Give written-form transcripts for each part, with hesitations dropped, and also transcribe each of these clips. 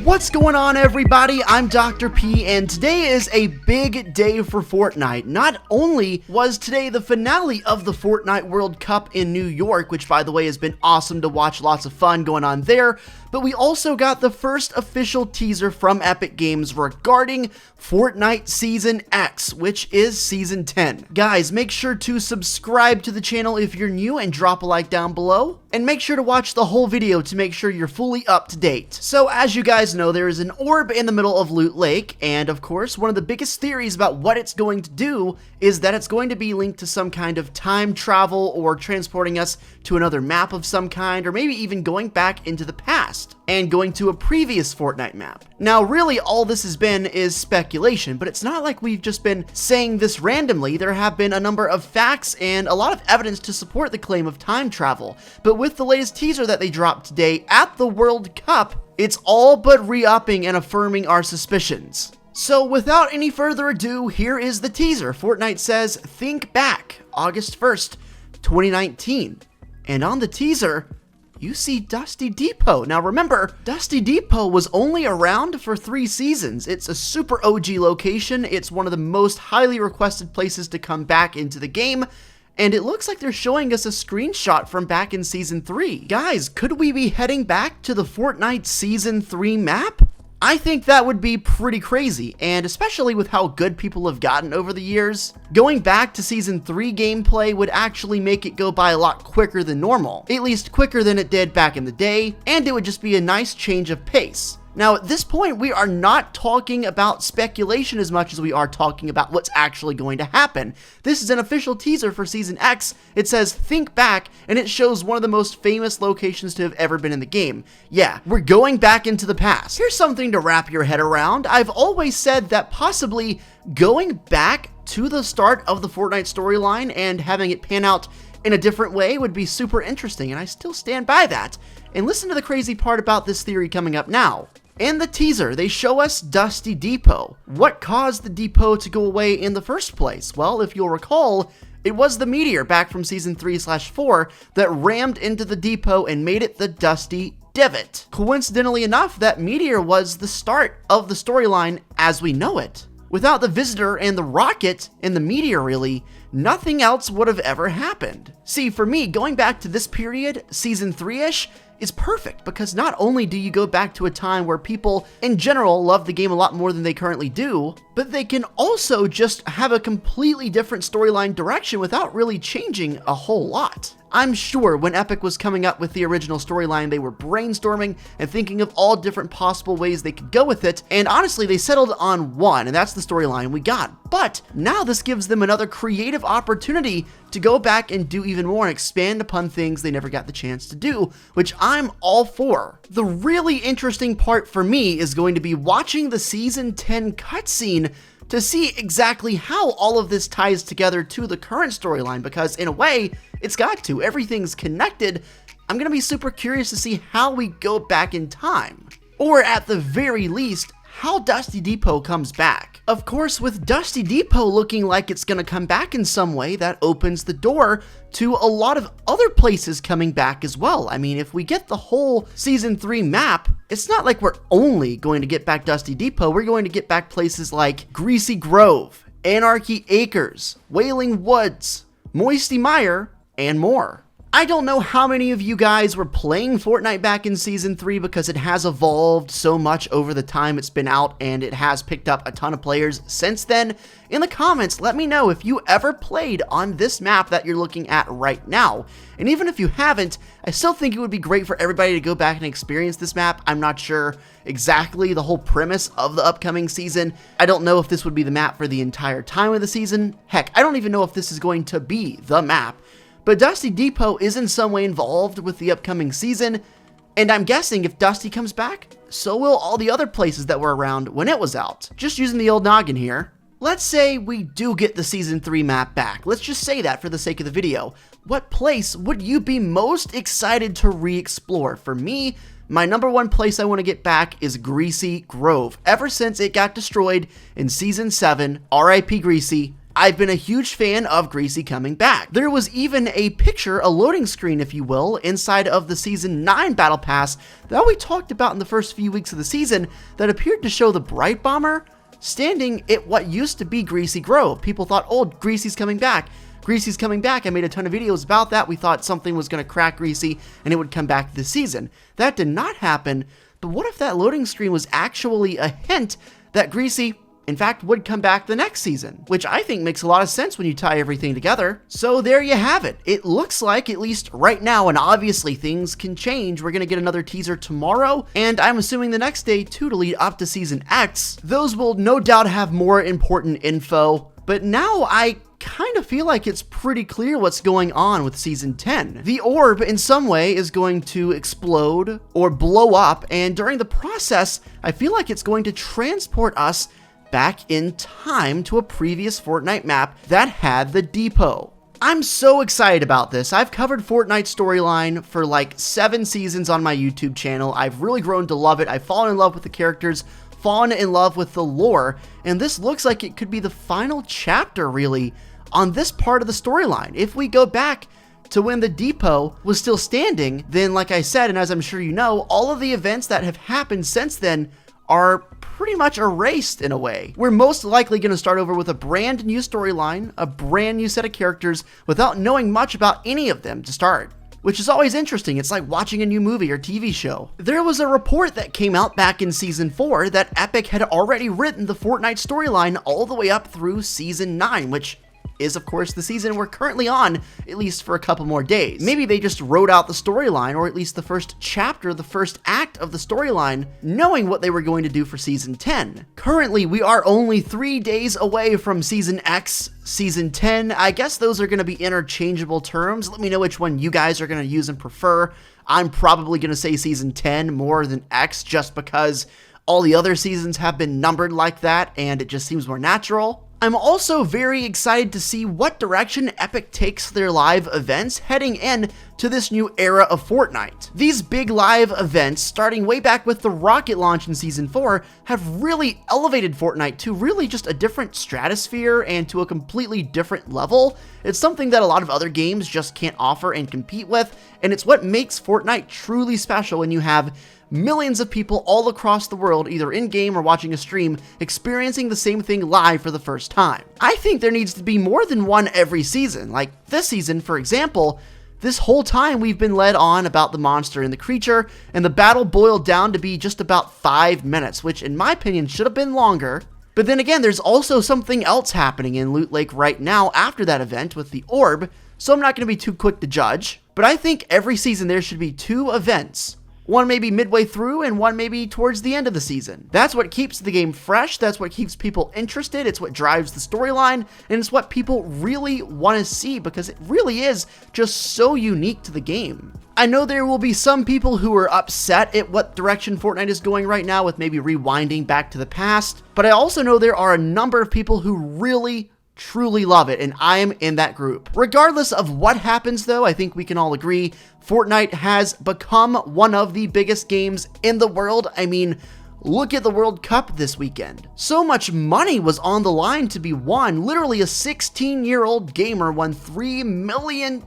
What's going on, everybody? I'm Dr. P, and today is a big day for Fortnite. Not only was today the finale of the Fortnite World Cup in New York, which by the way has been awesome to watch, lots of fun going on there, but we also got the first official teaser from Epic Games regarding Fortnite Season X, which is Season 10. Guys, make sure to subscribe to the channel if you're new and drop a like down below. And make sure to watch the whole video to make sure you're fully up to date. So as you guys know, there is an orb in the middle of Loot Lake, and of course, one of the biggest theories about what it's going to do is that it's going to be linked to some kind of time travel or transporting us to another map of some kind, or maybe even going back into the past and going to a previous Fortnite map. Now, really, all this has been is speculation, but it's not like we've just been saying this randomly. There have been a number of facts and a lot of evidence to support the claim of time travel. But with the latest teaser that they dropped today at the World Cup, it's all but re-upping and affirming our suspicions. So without any further ado, here is the teaser. Fortnite says, think back, August 1st, 2019. And on the teaser, you see Dusty Depot. Now remember, Dusty Depot was only around for 3 seasons. It's a super OG location. It's one of the most highly requested places to come back into the game. And it looks like they're showing us a screenshot from back in Season 3. Guys, could we be heading back to the Fortnite Season 3 map? I think that would be pretty crazy, and especially with how good people have gotten over the years, going back to Season 3 gameplay would actually make it go by a lot quicker than normal, at least quicker than it did back in the day, and it would just be a nice change of pace. Now, at this point, we are not talking about speculation as much as we are talking about what's actually going to happen. This is an official teaser for Season X. It says, think back, and it shows one of the most famous locations to have ever been in the game. Yeah, we're going back into the past. Here's something to wrap your head around. I've always said that possibly going back to the start of the Fortnite storyline and having it pan out in a different way would be super interesting, and I still stand by that. And listen to the crazy part about this theory coming up now. In the teaser, they show us Dusty Depot. What caused the depot to go away in the first place? Well, if you'll recall, it was the Meteor back from Season 3/4 that rammed into the depot and made it the Dusty Divot. Coincidentally enough, that Meteor was the start of the storyline as we know it. Without the Visitor and the Rocket and the Meteor really, nothing else would have ever happened. See, for me, going back to this period, Season 3-ish, is perfect because not only do you go back to a time where people in general love the game a lot more than they currently do, but they can also just have a completely different storyline direction without really changing a whole lot. I'm sure when Epic was coming up with the original storyline, they were brainstorming and thinking of all different possible ways they could go with it, and honestly, they settled on one, and that's the storyline we got. But now this gives them another creative opportunity to go back and do even more and expand upon things they never got the chance to do, which I'm all for. The really interesting part for me is going to be watching the Season 10 cutscene to see exactly how all of this ties together to the current storyline, because in a way, it's got to. Everything's connected. I'm gonna be super curious to see how we go back in time. Or at the very least, how Dusty Depot comes back. Of course, with Dusty Depot looking like it's gonna come back in some way, that opens the door to a lot of other places coming back as well. I mean, if we get the whole Season 3 map, it's not like we're only going to get back Dusty Depot, we're going to get back places like Greasy Grove, Anarchy Acres, Wailing Woods, Moisty Mire, and more. I don't know how many of you guys were playing Fortnite back in Season 3 because it has evolved so much over the time it's been out and it has picked up a ton of players since then. In the comments, let me know if you ever played on this map that you're looking at right now. And even if you haven't, I still think it would be great for everybody to go back and experience this map. I'm not sure exactly the whole premise of the upcoming season. I don't know if this would be the map for the entire time of the season. Heck, I don't even know if this is going to be the map. But Dusty Depot is in some way involved with the upcoming season, and I'm guessing if Dusty comes back, so will all the other places that were around when it was out. Just using the old noggin here. Let's say we do get the Season 3 map back. Let's just say that for the sake of the video. What place would you be most excited to re-explore? For me, my number one place I want to get back is Greasy Grove. Ever since it got destroyed in Season 7, RIP Greasy, I've been a huge fan of Greasy coming back. There was even a picture, a loading screen if you will, inside of the Season 9 Battle Pass that we talked about in the first few weeks of the season that appeared to show the Bright Bomber standing at what used to be Greasy Grove. People thought, oh, Greasy's coming back. Greasy's coming back. I made a ton of videos about that. We thought something was going to crack Greasy and it would come back this season. That did not happen, but what if that loading screen was actually a hint that Greasy, in fact, would come back the next season, which I think makes a lot of sense when you tie everything together. So there you have it. It looks like, at least right now, and obviously things can change, we're going to get another teaser tomorrow, and I'm assuming the next day too to lead up to Season X. Those will no doubt have more important info, but now I kind of feel like it's pretty clear what's going on with Season 10. The orb, in some way, is going to explode or blow up, and during the process, I feel like it's going to transport us back in time to a previous Fortnite map that had the depot. I'm so excited about this. I've covered Fortnite storyline for like 7 seasons on my YouTube channel. I've really grown to love it. I've fallen in love with the characters, fallen in love with the lore, and this looks like it could be the final chapter, really, on this part of the storyline. If we go back to when the depot was still standing, then like I said, and as I'm sure you know, all of the events that have happened since then are pretty much erased in a way. We're most likely going to start over with a brand new storyline, a brand new set of characters without knowing much about any of them to start, which is always interesting. It's like watching a new movie or TV show. There was a report that came out back in Season 4 that Epic had already written the Fortnite storyline all the way up through Season 9, which is of course the season we're currently on, at least for a couple more days. Maybe they just wrote out the storyline, or at least the first chapter, the first act of the storyline, knowing what they were going to do for Season 10. Currently, we are only 3 days away from Season X, Season 10. I guess those are going to be interchangeable terms. Let me know which one you guys are going to use and prefer. I'm probably going to say Season 10 more than X, just because all the other seasons have been numbered like that, and it just seems more natural. I'm also very excited to see what direction Epic takes their live events heading in to this new era of Fortnite. These big live events, starting way back with the rocket launch in Season 4, have really elevated Fortnite to really just a different stratosphere and to a completely different level. It's something that a lot of other games just can't offer and compete with, and it's what makes Fortnite truly special when you have millions of people all across the world, either in-game or watching a stream, experiencing the same thing live for the first time. I think there needs to be more than one every season. Like this season, for example, this whole time we've been led on about the monster and the creature, and the battle boiled down to be just about 5 minutes, which in my opinion should have been longer. But then again, there's also something else happening in Loot Lake right now after that event with the orb, so I'm not going to be too quick to judge. But I think every season there should be 2 events. One maybe midway through and one maybe towards the end of the season. That's what keeps the game fresh, that's what keeps people interested, it's what drives the storyline, and it's what people really want to see because it really is just so unique to the game. I know there will be some people who are upset at what direction Fortnite is going right now with maybe rewinding back to the past, but I also know there are a number of people who really truly love it, and I am in that group. Regardless of what happens though, I think we can all agree Fortnite has become one of the biggest games in the world. I mean, look at the World Cup this weekend. So much money was on the line to be won. Literally a 16-year-old gamer won $3 million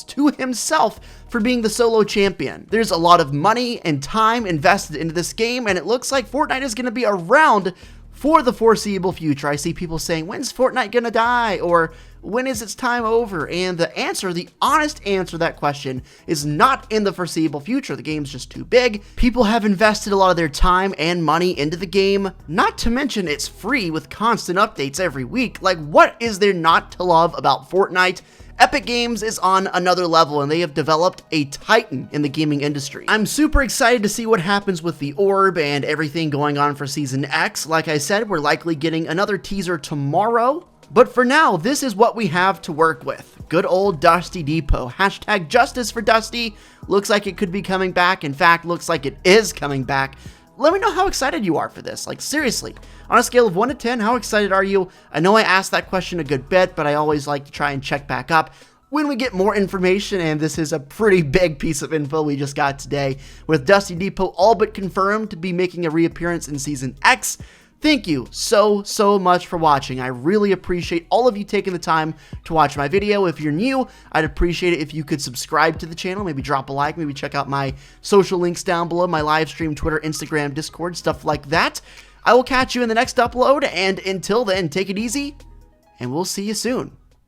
to himself for being the solo champion. There's a lot of money and time invested into this game, and it looks like Fortnite is going to be around for the foreseeable future. I see people saying, when's Fortnite gonna die? Or when is its time over? And the answer, the honest answer to that question is not in the foreseeable future. The game's just too big. People have invested a lot of their time and money into the game. Not to mention it's free with constant updates every week. Like, what is there not to love about Fortnite? Epic Games is on another level, and they have developed a titan in the gaming industry. I'm super excited to see what happens with the orb and everything going on for Season X. Like I said, we're likely getting another teaser tomorrow. But for now, this is what we have to work with. Good old Dusty Depot. Hashtag justice for Dusty. Looks like it could be coming back. In fact, looks like it is coming back. Let me know how excited you are for this. Like, seriously, on a scale of 1 to 10, how excited are you? I know I asked that question a good bit, but I always like to try and check back up when we get more information, and this is a pretty big piece of info we just got today, with Dusty Depot all but confirmed to be making a reappearance in Season X. Thank you so much for watching. I really appreciate all of you taking the time to watch my video. If you're new, I'd appreciate it if you could subscribe to the channel, maybe drop a like, maybe check out my social links down below, my live stream, Twitter, Instagram, Discord, stuff like that. I will catch you in the next upload, and until then, take it easy, and we'll see you soon.